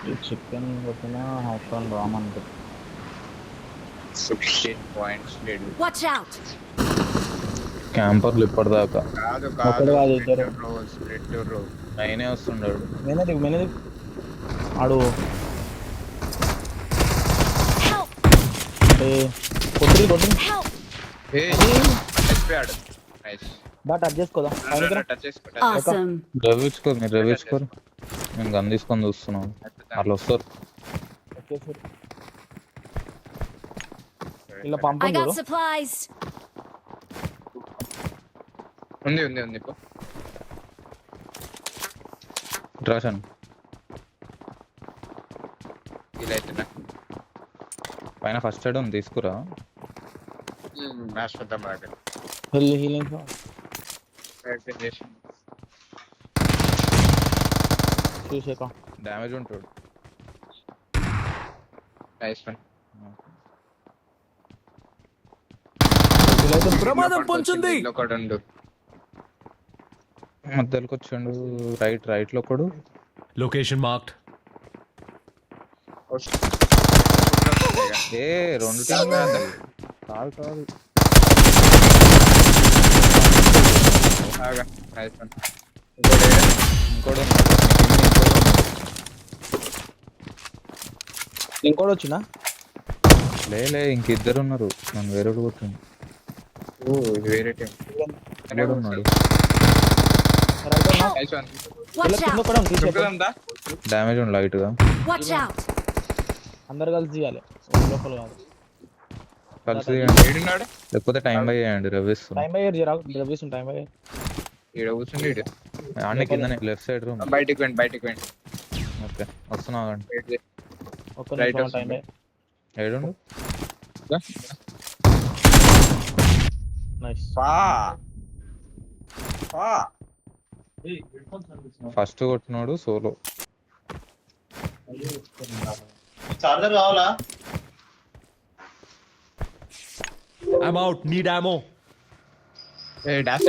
ఈ చికెన్ కొట్టిన హౌస్ రామంటే 16 points lead. Watch out! క్యాంపర్లు ఇప్పటిదాకా కాదు ఒకడు కాదు, ఇద్దరు. split row. నైనే వస్తుండాడు. మెనది ఆడు Help! అంటే కొట్టి Help! Hey, HP ఆడు. Nice. బా టచ్ చేసుకోదా టచ్ చేసుకో. Awesome. రవిచ్చుకోరు మీరు రవిచ్చుకోరు. నేను గన్ తీసుకొని చూస్తున్నాను. అట్లా వస్తారు. ఇలా I పంపం got supplies. ఉంది పో. డ్రాషన్ ఇలా అయితేనా పైన ఫస్ట్ ఎయిడ్ ఉంది తీసుకురా. మ్యాచ్ వద్దాం బాగా. హీలింగ్ చూసాక డ్యామేజ్ ఉంటాడు. Nice one. ప్రమాదం పొంచుంది. ఒకడు ఉండు. మధ్యలోకి వచ్చిండు. రైట్ లో ఒకడు. Location marked. ఏ రెండు టీం కాదు నైస్ వన్. ఇంకోడు ఇంకోటి వచ్చినా లే ఇంకిద్దరు ఉన్నారు. నన్ను వేరే కొట్టిండు. ఇది వేరే టీం. ఇంకోడు ఉన్నాడు. Nice one. Watch out! కూడా ఉంది చుక్కదంతా. డ్యామేజ్ ఉంది లైట్ గా. Watch out! అందరు కలిసి చేయాలి లోపల కాదు. కలిసి చేయండి. ఏడున్నాడు? లేకపోతే టైం బై చేయండి. రవిస్తుంది టైం బై జరా రవ్వేసిన టైం బై ఈడ కూర్చుండి ఈడు. ఆడ కిందనే లెఫ్ట్ సైడ్ రూమ్. బయటికి వెండి. ఓకే వస్తున్నా కానీ Wait చేయి. ఒక్క Right నిమిషం టైం బై ఏడుండు. నైస్ ఫస్ట్ కొట్టినాడు సోలో. చార్జర్ కావాలా I'm out. Need ammo. DOS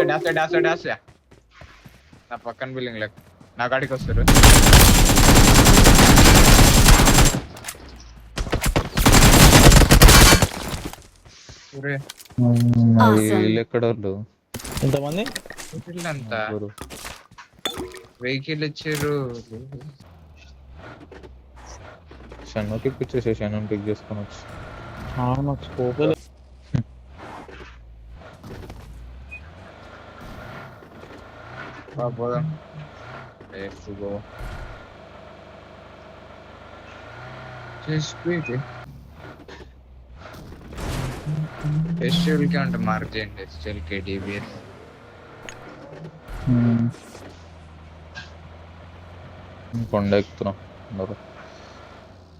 నా పక్కన బిల్డింగ్ లెక్క నా కాడికి వస్తారు. వీళ్ళు ఎక్కడ వాళ్ళు ఎంతమంది అంతా వెహికల్ ఇచ్చారు. షన్నుకి ఇచ్చేసి షన్ను పిక్ చేసుకొని వచ్చి నాకు స్కోపే లేదు. పోదాం. ఫెస్టివల్ కి అంటే మార్క్ చేయండి. ఫెస్టివల్ కి డిబిఎస్ కొండ ఎక్కుతున్నాం.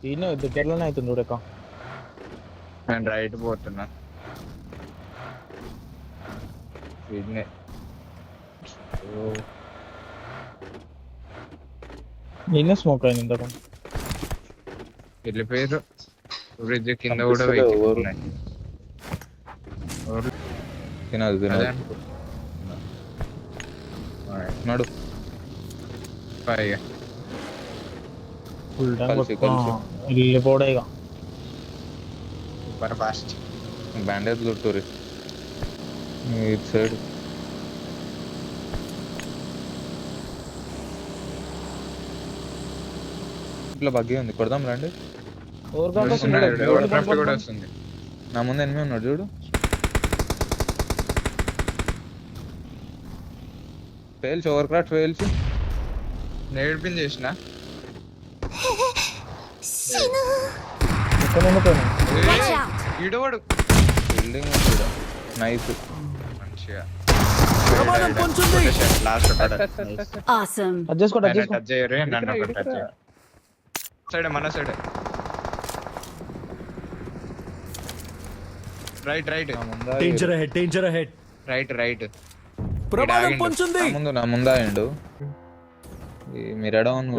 ఈయన దగ్గరలోనే అవుతుంది చూడక. నేను రైట్ పోతున్నా. వీడినే ఈయన స్మోక్ అయింది ఇంతకు. వెళ్ళిపోయారు. బ్రిడ్జ్ కింద కూడా కనిపిస్తలే వెహికల్ ఎవరు. ఉన్నాయి. తినదు అదే నడు. పైగా ఫుల్ టైం కలిసి. వెళ్ళిపోవడే ఇక. Super fast. బ్యాండేజ్ చుట్టూరి ఇటు సైడ్. ఇట్లా బగ్గి ఉంది కొడదాం రండి. కూడా వస్తుంది. నా ముందు ఎనిమిది ఉన్నాడు చూడు. Fails over craft fails. నేర్పింది చేసిన Watch out! ఈడవాడు బిల్డింగ్ నైస్. మంచిగా ప్రమాదం పొంచుంది. Last Awesome. టచ్ చేసుకో టచ్ చేయరు. నన్ను ఒకటి టచ్ చేయరు. సైడ్ మన side right Danger ahead. Danger ahead. Right ప్రమాదం పొంచుంది. నా ముందు ఆయండు. మీరు ఎడవని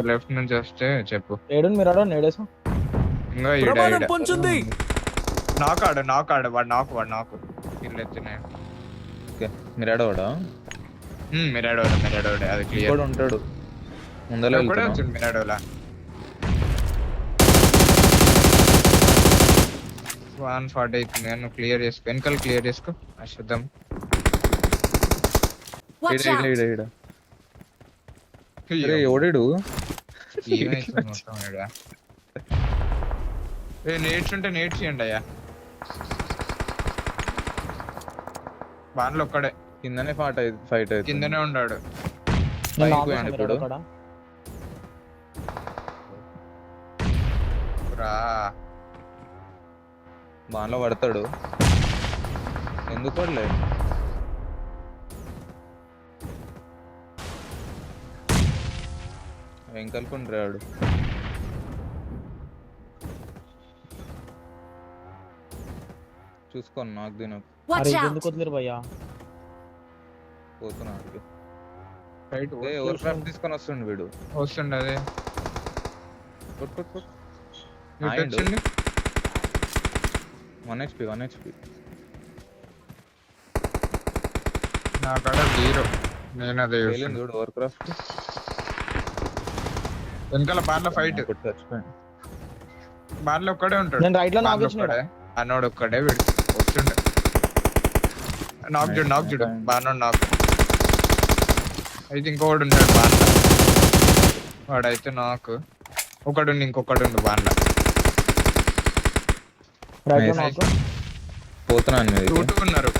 లెఫ్ట్ నుంచి వస్తే చెప్పు. ఏడు మీరు ఆడ నేడేసా ఇంకా ప్రమాదం పొంచుంది. నాకాడు వాడు నాకు ఇల్లు ఎత్తున్నాయి. ఓకే మీరు ఎడవడా. మిరాడోలే అది క్లియర్. ఇంకోడు ఉంటాడు ముందర కూడా వెళ్తున్నా. వచ్చింది మిరాడోలా. 140 అవుతుంది నువ్వు క్లియర్ చేసుకో, వెనకాల క్లియర్ చేసుకో. చూద్దాం. Watch ఈడ, out! ఈడ, ఈడ. అరే ఎవడాడు? ఏమైతుంది మొత్తం ఈడ? నేర్చుంటే నేర్చియండి అయ్యా. బాన్లో ఒక్కడే కిందనే ఫైట్ అవుతుంది. కిందనే ఉన్నాడు. నేను పైకి ఆపేసిన పోయాడు మిరాడో ఇప్పుడు. కాడ. రా బాన్లో పడతాడు. ఎందుకు పడలే? వెంకల్కుంటాడు. చూసుకోండి నాకు దీని Watch అరే out! ఎందుకు వదిలేరు భయ్యా? పోతున్నాడు. రైట్ ఎవరు క్రాఫ్ట్ తీసుకొని వస్తుండు వీడు. వస్తుండే అదే కొట్ కొట్ కొట్. ఇటు ఆయండు. వచ్చింది. 1 HP 1 HP. నా కాడ 0. నేను అదే వేలింది చూడు ఓవర్ క్రాఫ్ట్. వెనకాల బాన్లో ఫైట్. చచ్చిపోయాను. బాన్లో ఒక్కడే ఉంటాడు. నేను రైట్ లో బాన్లో నాగేసిన ఒక్కడే. అన్నోడు ఒక్కడే వీడు వస్తుండే. నాక్ చూడు బాన్నోడు నాక్. అయితే ఇంకొకడు ఉంటాడు బాన్లో. వాడైతే నాకు ఒకడు ఇంకొకడు బాన్లో. రైట్ లో Nice. నాకు. పోతున్నాను మీదకి. 2 ఉన్నారు.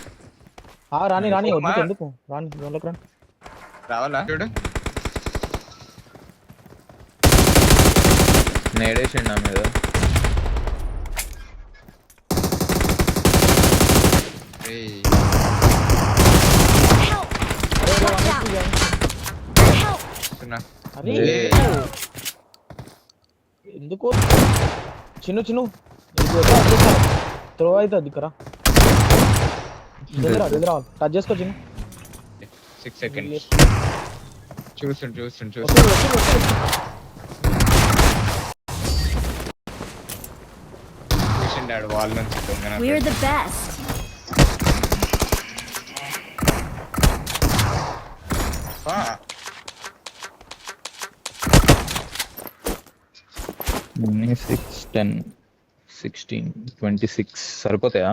రాని కుమార్. వద్దు ఎందుకు రాని జోన్లోకి రాని. రావాలా చూడు. నేడేసిండు నా మీద. ఏయ్, Help! Watch out! Help! వస్తున్నా. అరే ఏయ్. ఎందుకు చిన్ను త్రో అవుతుంది దిక్కరా. ఎదురా టచ్ చేసుకో చిన్ను. 6 seconds. చూస్తుండు. వస్తుంది, వస్తుంది. చూసిండాడు వాల్ నుంచి దొంగన. We're the best. ఆ, 6 10 16 26 సరిపోతాయా?